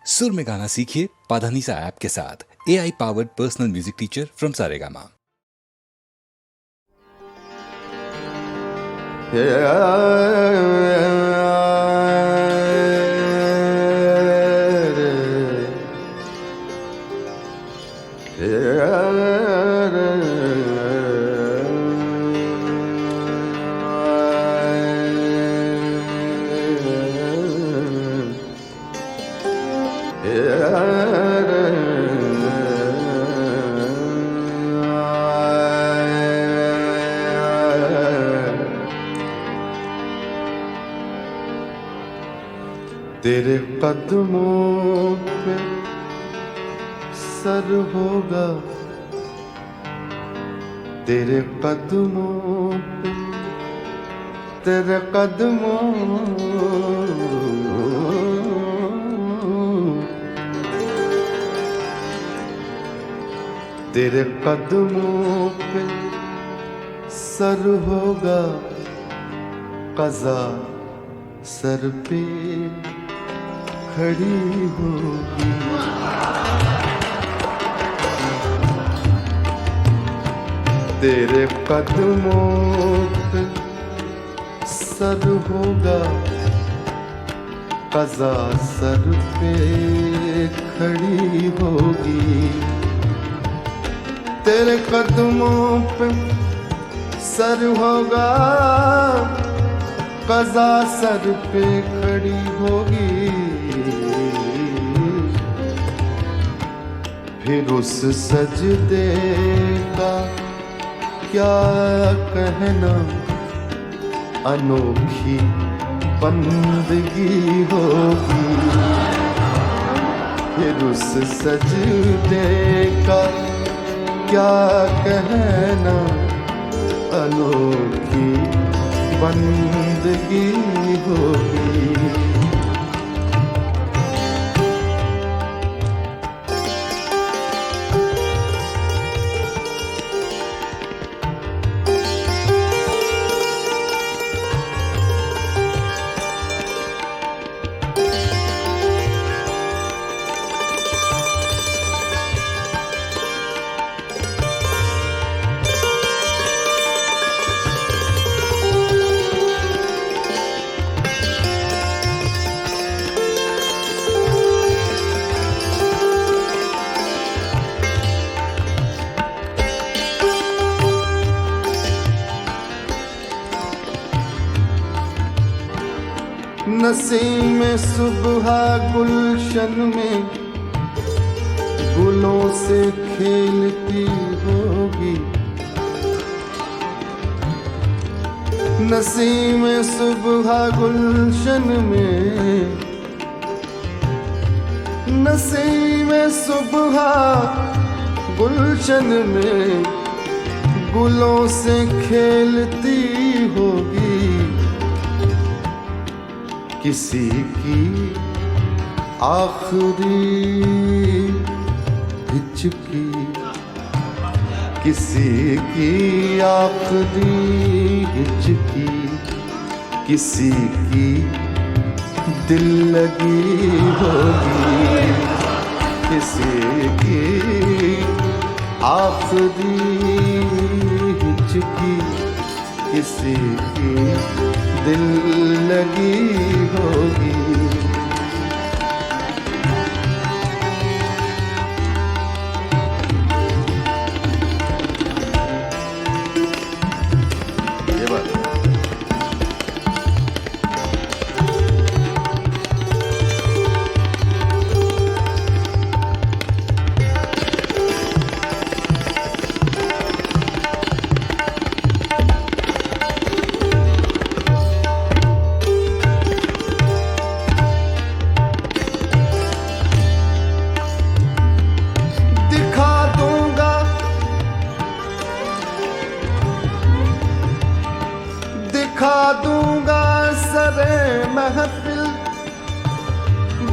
सुर में गाना सीखिए पाधानीसा ऐप के साथ। AI powered personal music teacher from Saregama. तेरे कदमों पे सर होगा, तेरे कदमों पे, तेरे कदमों, तेरे कदमों पे सर होगा, क़ज़ा सर पे खड़ी होगी। तेरे कदमों पे सर होगा, क़ज़ा सर पे खड़ी होगी। तेरे कदमों पे सर होगा, क़ज़ा सर पे खड़ी होगी। फिर उस सजदे का क्या कहना, अनोखी बंदगी होगी। फिर उस सजदे का क्या कहना, अनोखी बंदगी होगी। नसीम सुबह गुलशन में गुलों से खेलती होगी। नसीम सुबह गुलशन में, नसीम सुबह गुलशन में गुलों से खेलती होगी। किसी की आखिरी हिचकी, किसी की आखिरी हिचकी, किसी की दिल लगी होगी। किसी की आखिरी हिचकी, किसी की दिल लगी होगी। ये बात दिखा दूंगा सरे महफिल,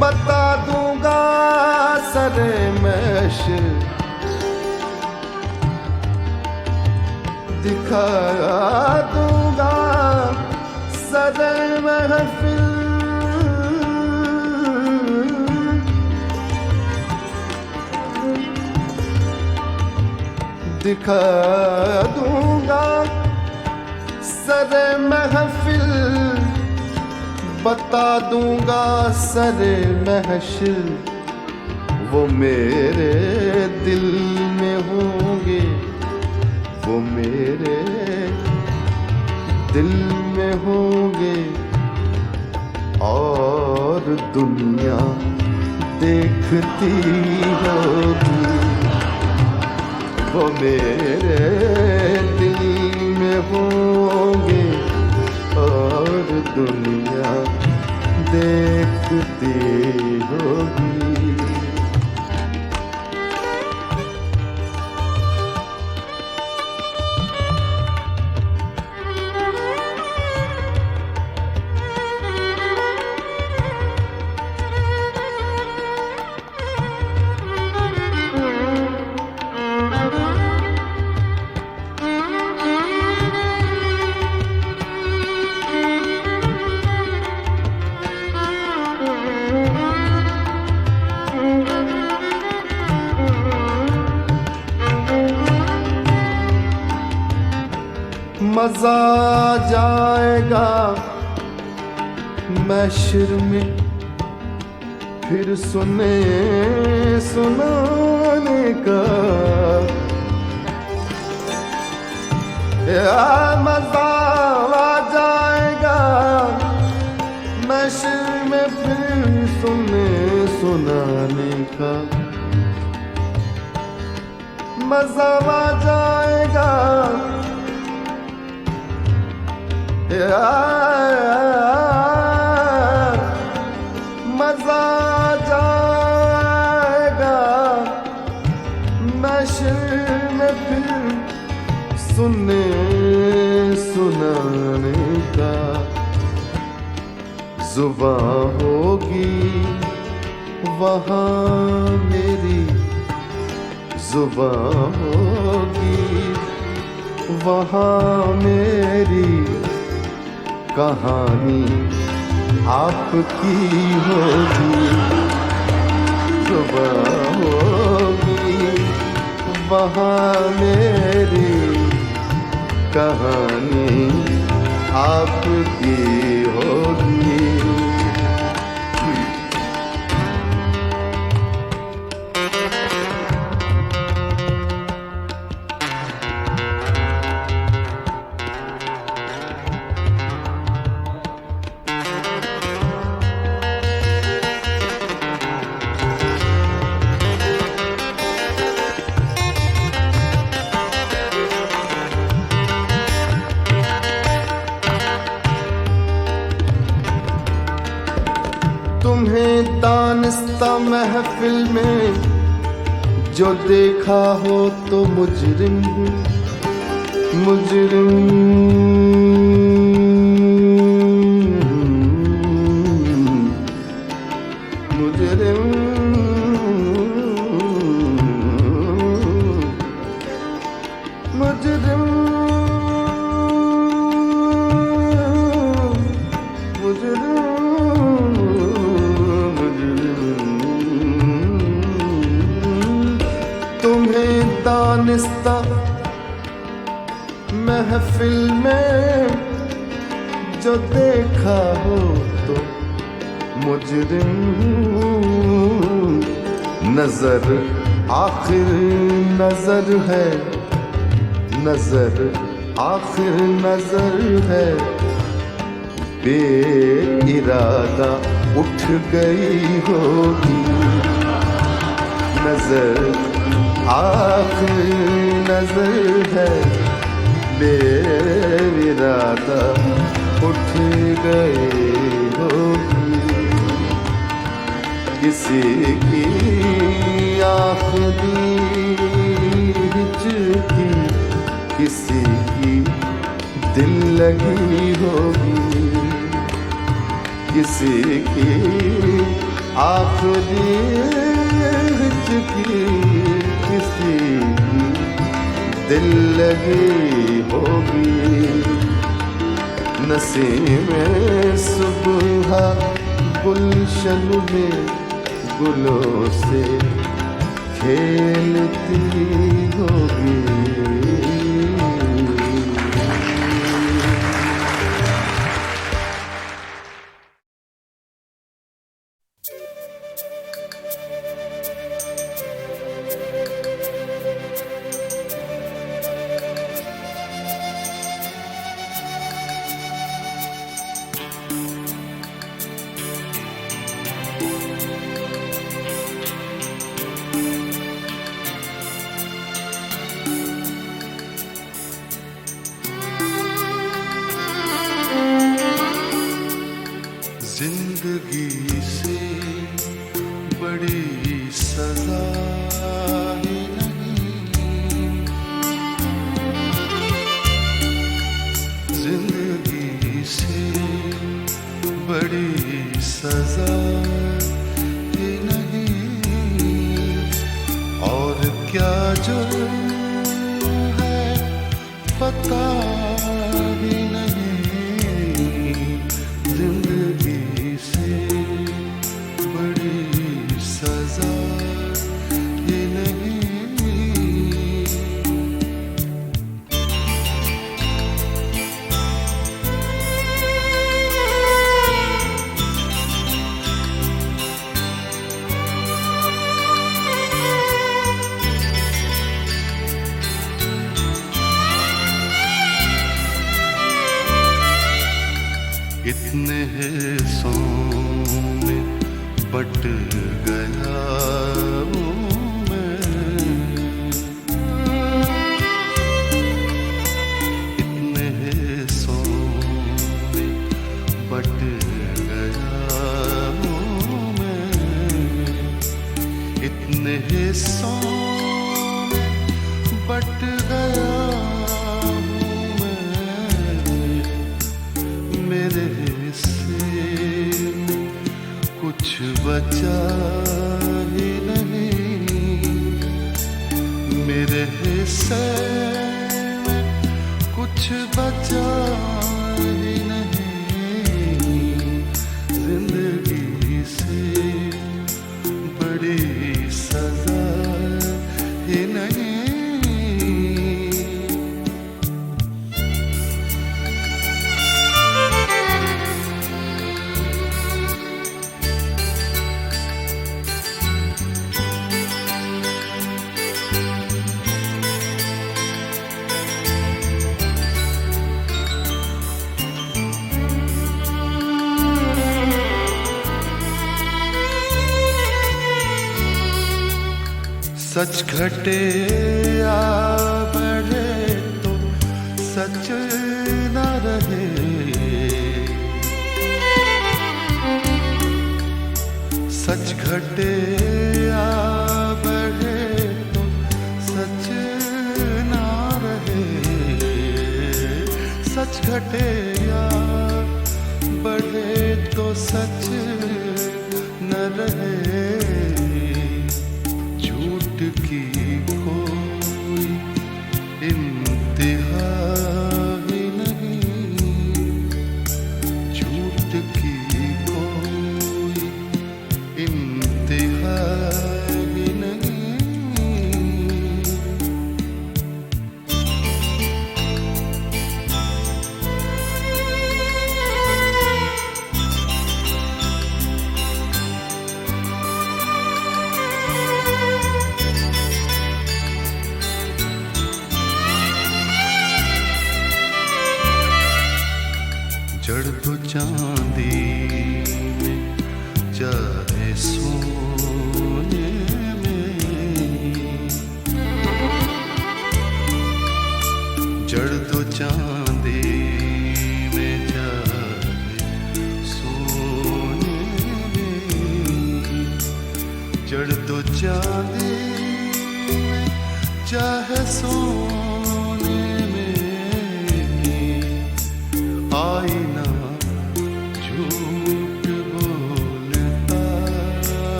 बता दूंगा सरे महशर, दिखा दूंगा सरे महफिल, दिखा दूंगा सरे महफिल, बता दूंगा सरे महशिर, वो मेरे दिल में होंगे, वो मेरे दिल में होंगे, और दुनिया देखती होगी, वो मेरे दिल में होंगे, और दुनिया देखती होगी। मजा जाएगा महशर में फिर सुने सुनाने का, या मजा आ जाएगा महशर में फिर सुने सुनाने का, मजा आ जाएगा मजा जाएगा महशर में फिर सुनने सुनाने का, जुबां होगी वहाँ मेरी, जुबां होगी वहाँ मेरी, कहानी आपकी होगी, जुबां होगी वहाँ मेरी, कहानी आपकी होगी। तुम्हें दानिस्ता महफिल में जो देखा हो तो मुजरिम मुजरिम मुजरिम मुजरिम दानिस्ता महफिल में जो देखा हो तो मुजरिम, नजर आखिर नजर है, नजर आखिर नजर है, बेइरादा उठ गई होगी, नजर आखिर नजर है, बेइरादा उठ गई होगी, किसी की आखिरी हिचकी किसी की दिल लगी होगी, किसी की आखिरी हिचकी किसी की दिल लगी होगी, नसीमें सुबह गुलशन में गुलों से खेलती होगी। जिंदगी से बड़ी सजा ही नहीं, जिंदगी से बड़ी सजा ही नहीं। और क्या जुर्म है पता ही नहीं, जिंदगी से बड़ी सजा ही नहीं। इतने हिस्सों में बट गया हूँ मैं, इतने हिस्सों में बट गया हूँ मैं, इतने हिस्सों में बट गया हूँ मैं। मेरे हिस्से में कुछ बचा ही नहीं, मेरे हिस्से में कुछ बचा ही नहीं, जिंदगी से बड़ी सजा ही नहीं। सच घटे या बढ़े तो सच न रहे, सच घटे या बढ़े तो सच न रहे, सच घटे या बढ़े तो सच न रहे। की कोई इंतहा ही नहीं, झूठ की कोई इंतहा ही नहीं। जड़ तो चांदी में चाहे सोने में, जड़ तो चांदी में चाहे सोने में, जड़ तो चांदी में चाहे सोने में। आईना झूठ बोलता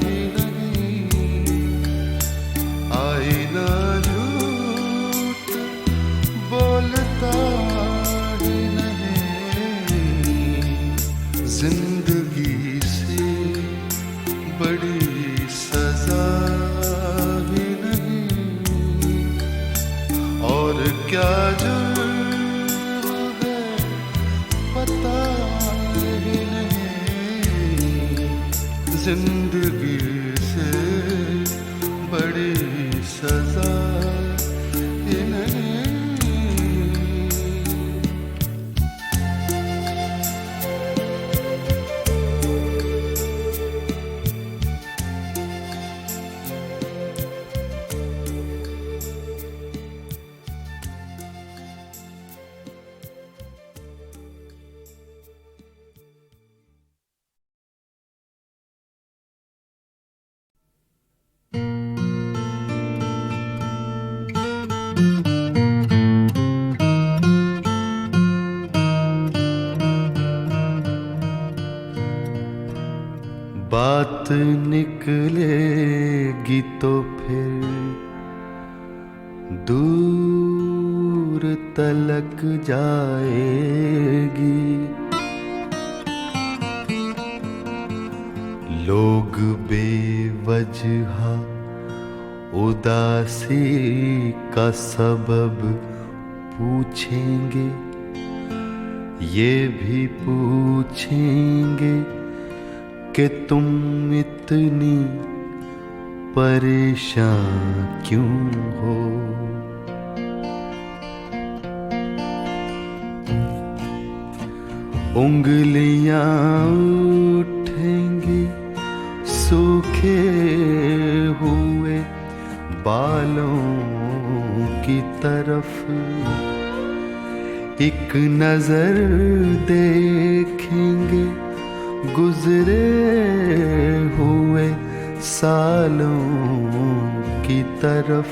ही नहीं, आईना झूठ बोलता ही नहीं, जिंदगी से बड़ी सजा जिंदगी से बड़ी सजा ये नहीं। बात निकलेगी तो फिर दूर तलक जाएगी। लोग बेवजह उदासी का सबब पूछेंगे, ये भी पूछेंगे कि तुम इतनी परेशान क्यों हो। उंगलियां उठेंगी सूखे हुए बालों की तरफ, एक नजर देखेंगे गुजरे हुए सालों की तरफ।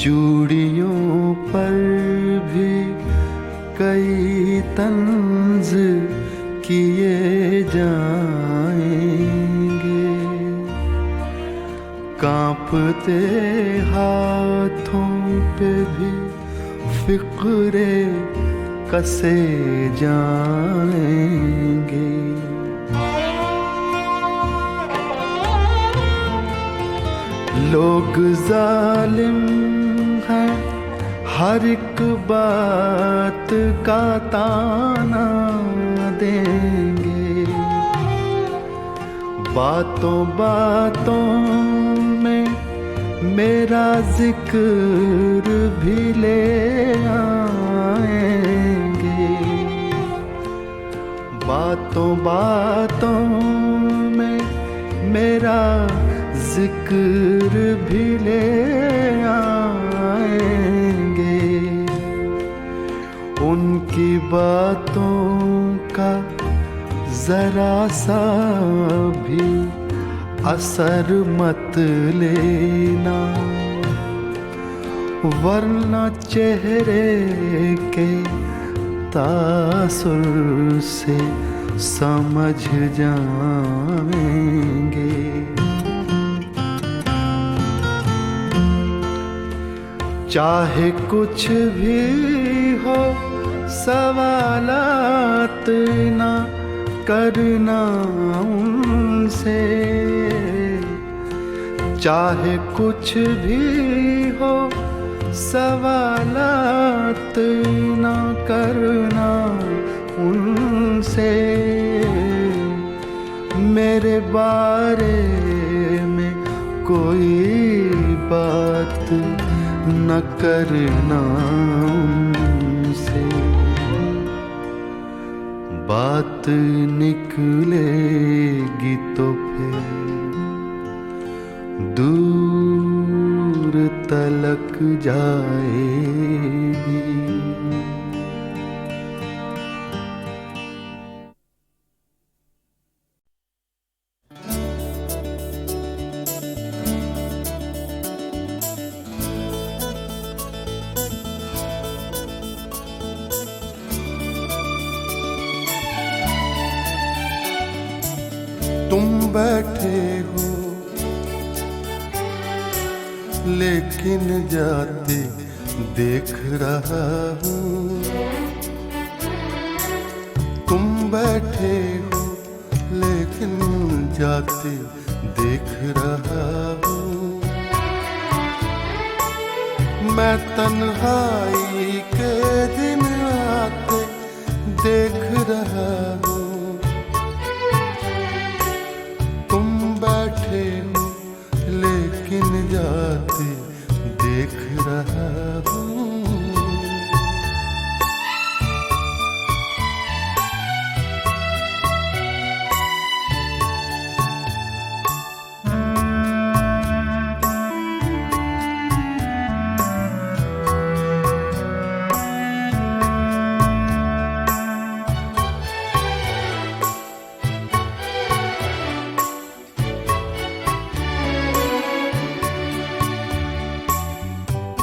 चूड़ियों पर भी कई तंज किए जाएंगे, कांपते हाथों पे भी फिक्रे कसे जाएंगे। लोग जालिम हैं, हर एक बात का ताना देंगे, बातों बातों में मेरा जिक्र भी ले आएंगे, बातों बातों में मेरा जिक्र भी ले आएंगे। उनकी बातों का जरा सा भी असर मत लेना, वरना चेहरे के तासुर से समझ जाएंगे। चाहे कुछ भी हो सवालात ना करना उनसे, चाहे कुछ भी हो सवालात ना करना उनसे। मेरे बारे में कोई बात न करना उनसे, बात निकलेगी तो फिर दूर तलक जाएगी। तुम बैठे हो लेकिन जाते देख रहा हूँ, तुम बैठे हो लेकिन जाते देख रहा हूँ। मैं तन्हाई के दिन आते देख रहा हूँ,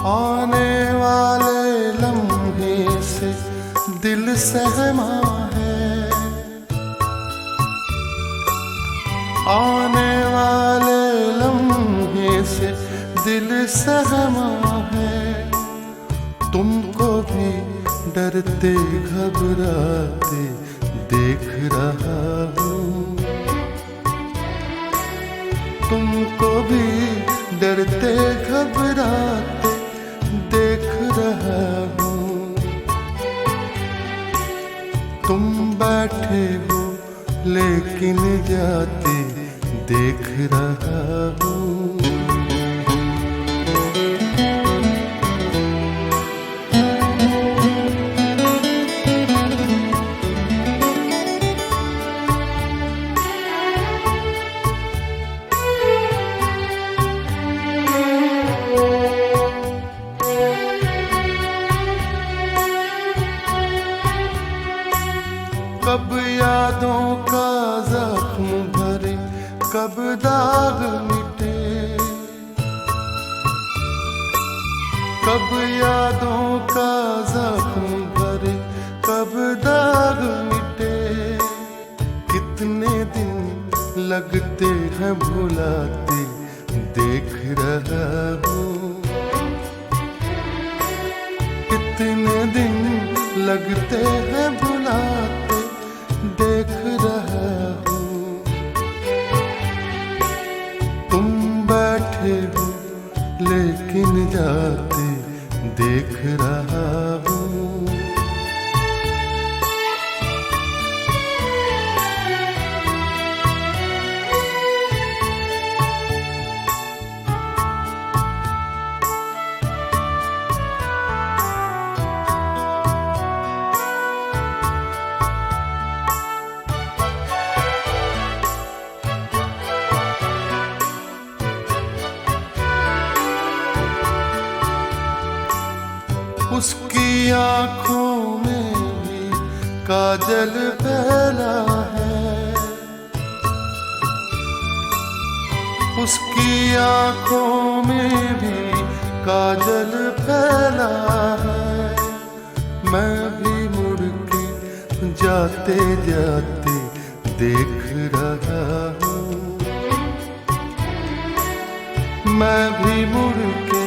आने वाले लम्हे से दिल सहमा है, आने वाले लम्हे से दिल सहमा है। तुमको भी डरते घबराते देख रहा हूँ, तुमको भी डरते घबराते देख रहा हूँ। तुम बैठे हो लेकिन जाते देख रहा हूँ। कब यादों का जख्म भरे, कब दाग मिटे, कब यादों का जख्म भरे, कब दाग मिटे। कितने दिन लगते हैं भुलाते देख रहा हूँ, कितने दिन लगते हैं भुलाते देख रहा हूँ। तुम बैठे हो लेकिन जाते देख रहा हूँ। उसकी आँखों में भी काजल फैला है, उसकी आँखों में भी काजल फैला है। मैं भी मुड़ के जाते जाते देख रहा हूँ, मैं भी मुड़ के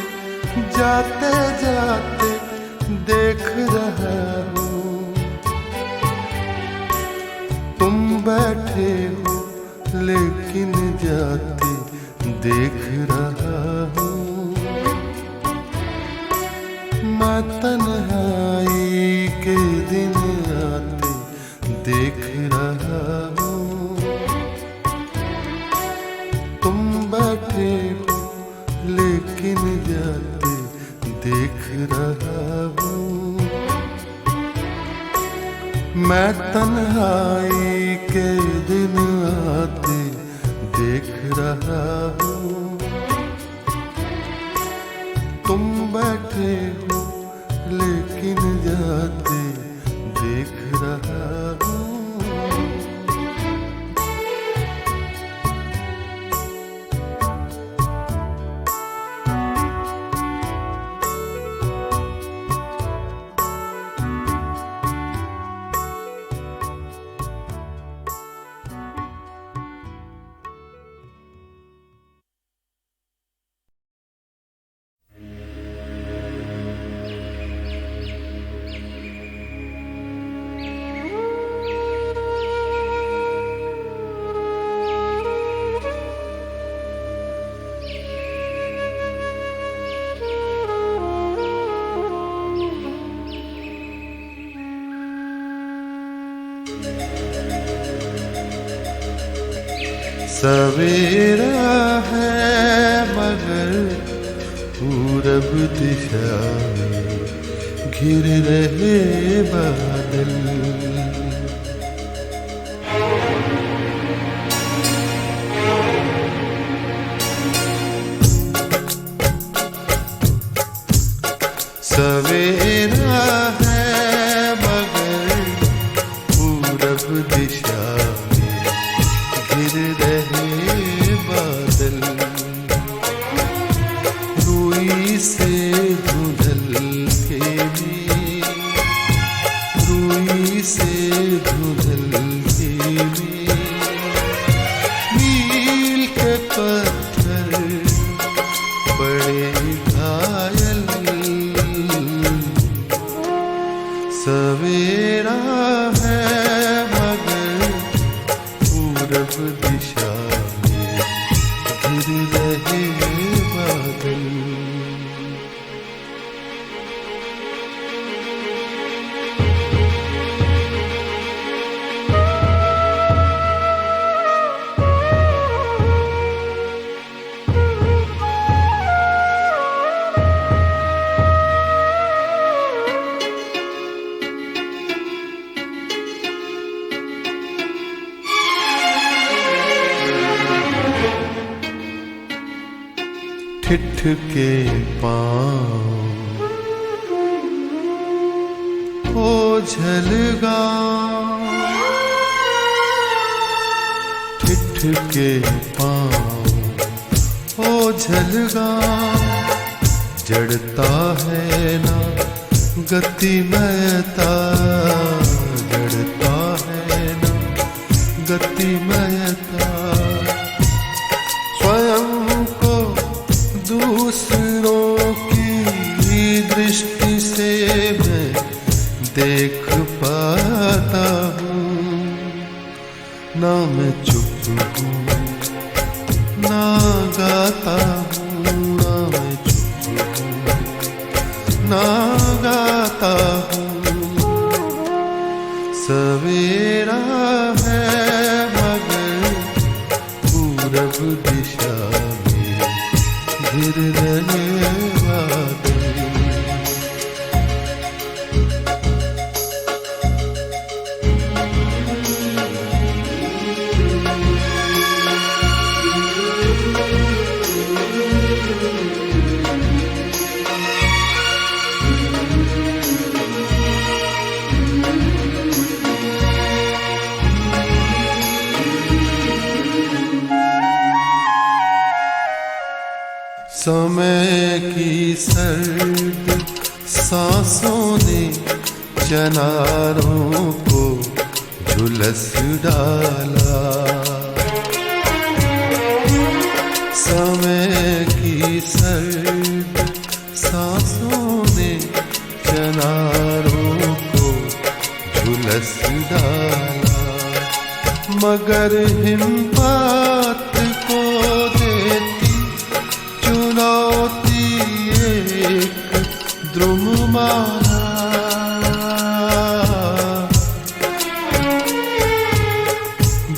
जाते जाते देख रहा हूँ। तुम बैठे हो लेकिन जाते देख रहा हूँ। मैं तन्हाई के दिन आते देख रहा हूँ। तुम बैठे हो लेकिन जाते देख रहा हूँ। मैं तन्हाई के दिन आते देख रहा हूँ। तुम बैठे हो लेकिन जाते देख रहा हूँ। सवेरा है मगर पूरब दिशा में घिर रहे बादल। सवेरा है मगर पूरब दिशा में घिर रहे बादल। रूई से पत्थर पड़े घायल। सवेरा है मगर पूरब दिशा में घिर रहे बादल। ठिठ के पाँव ओझल गाँव, ठिठ के पाँव ओझल गाँव। जड़ता है ना गतिमयता, जड़ता है ना गतिमयता। स्वयं दूसरों की दृष्टि से मैं देख पाता हूँ। ना मैं चुप हूँ ना गाता हूँ, ना मैं चुप हूँ ना गाता हूँ। सवेरा है मगर पूरब दिशा घिर रहे बादल। समय की सर्द सांसों ने चनारों को झुलस डाला। समय की सर्द सांसों ने चनारों को झुलस डाला। मगर हिम्मत को देती चुनौती एक द्रुममाला।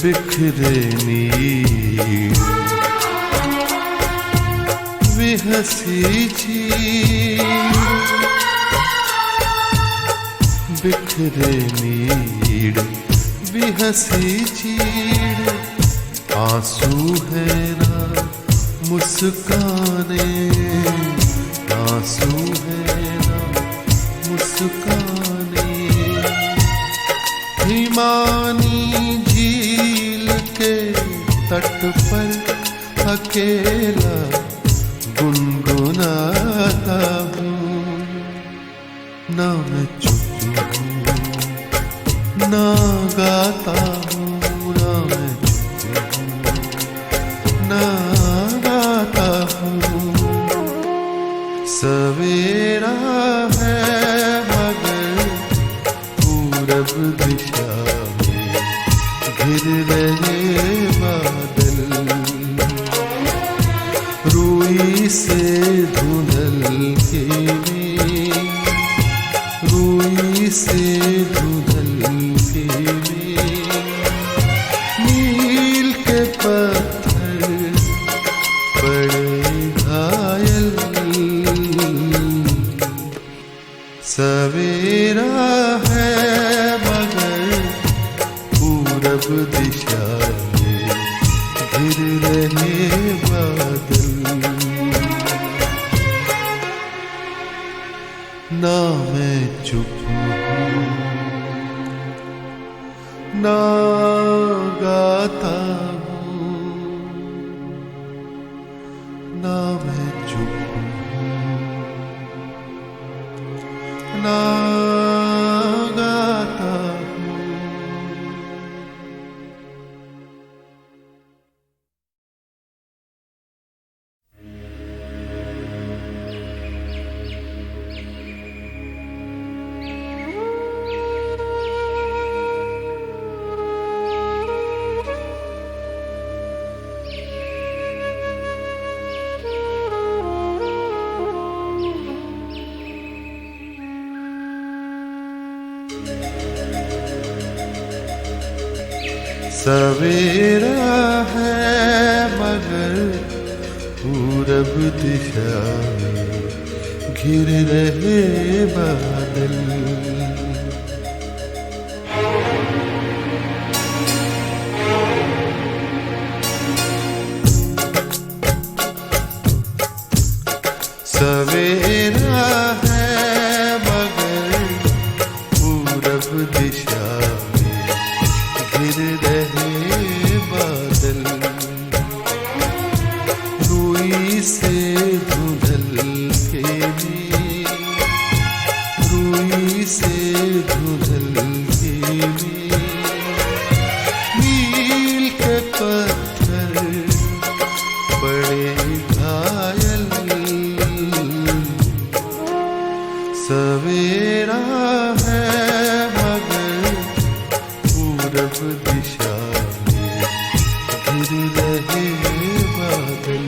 बिखरे नीर विहसी चीर, बिखरे नीर विहसी चीर। आंसू है ना मुस्काने, आंसू है ना मुस्काने। हिमानी झील के तट पर अकेला गुनगुनाता हूँ। ना मैं चुप हूँ ना गाता हूँ, ना मैं चुप हूँ ना गाता हूँ। सवेरा है मगर पूरब दिशा में घिर रहे बादल। रूई से धुंधल के में, रूई से धुंधल के में। नील के पत्थर पड़े घायल। सवेरा है मगर पूरब दिशा में घिर रहे बादल। ना मैं चुप हूँ ना गाता हूँ, ना मैं चुप हूँ ना सवेरा है मगर पूरब दिशा में घिर रहे बादल। सवेरा है मगर पूरब दिशा में घिर रहे बादल। रूई से धुंधल के लिए, रूई से धुंधल के लिए मील के पत्थर बड़े घायल। सवेरा है मगर पूरब दिशा में घिर रहे बादल।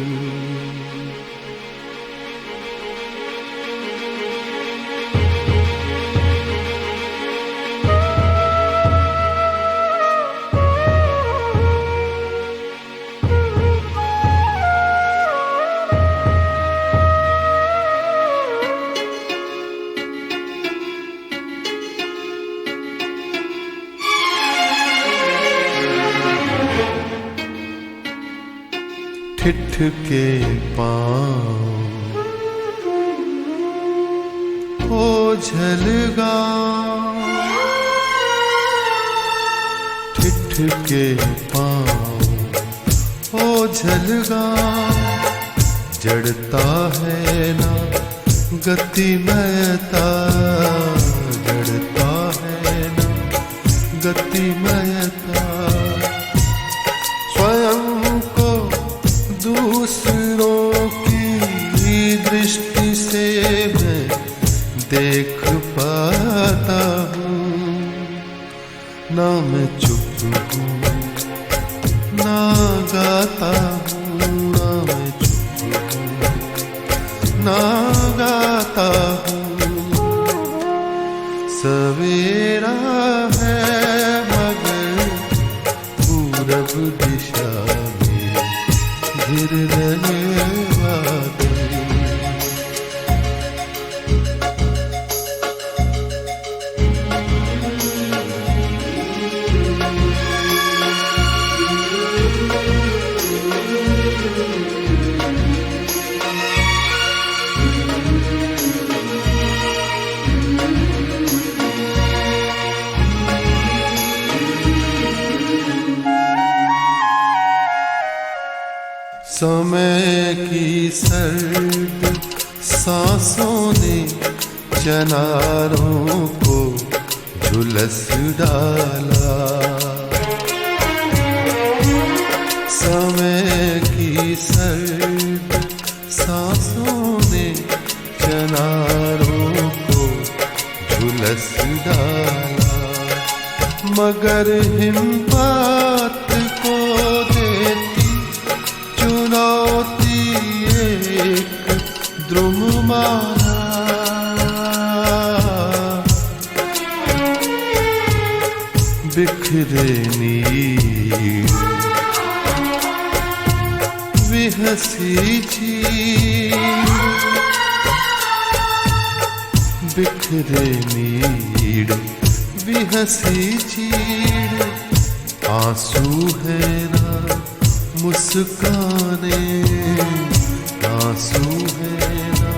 ठिठ के पाँव ओझल गाँव, ठिठ के पाँव ओझल गाँव। जड़ता है ना गतिमयता, जड़ता है ना गतिमयता। स्वयं को दूसरों की दृष्टि से मैं देख पाता हूँ। ना मैं चुप हूँ ना गाता हूँ, ना मैं चुप हूँ ना गाता हूँ। सवेरा है मगर पूरब दिशा में घिर रहे बादल। समय की सर्द सांसों ने चनारों को झुलस डाला। समय की सर्द सांसों ने चनारों को झुलस डाला। मगर हिम्मत को देती चुनौती एक द्रुममाला। बिखरे नीर विहसी चीर, बिखरे नीर विहसी चीर। आंसू है ना मुस्काने, आंसू है ना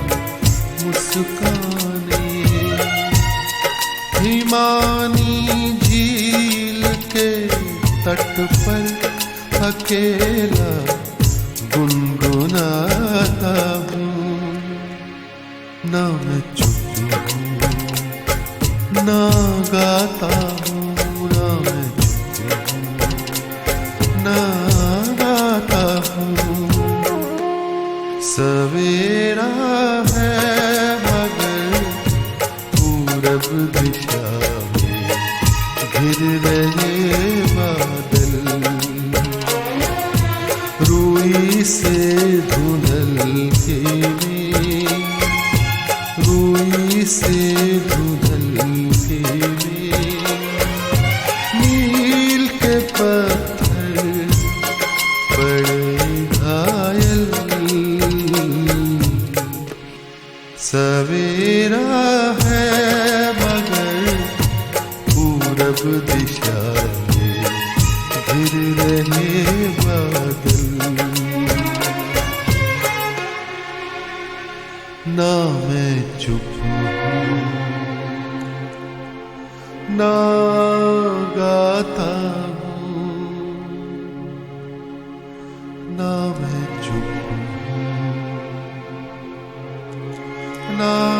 मुस्काने। हिमानी झील के तट पर अकेला गुनगुनाता हूँ। ना मैं चुप हूँ ना गाता हूँ, ना मैं चुप हूँ ना गाता हूँ। सवेरा है मगर पूरब दिशा में घिर रहे बादल। रूई से धुंधल के में, रूई से धुंधल के में नील के पत्थर ना मैं चुप हूँ, ना गाता हूँ, ना मैं चुप हूँ, ना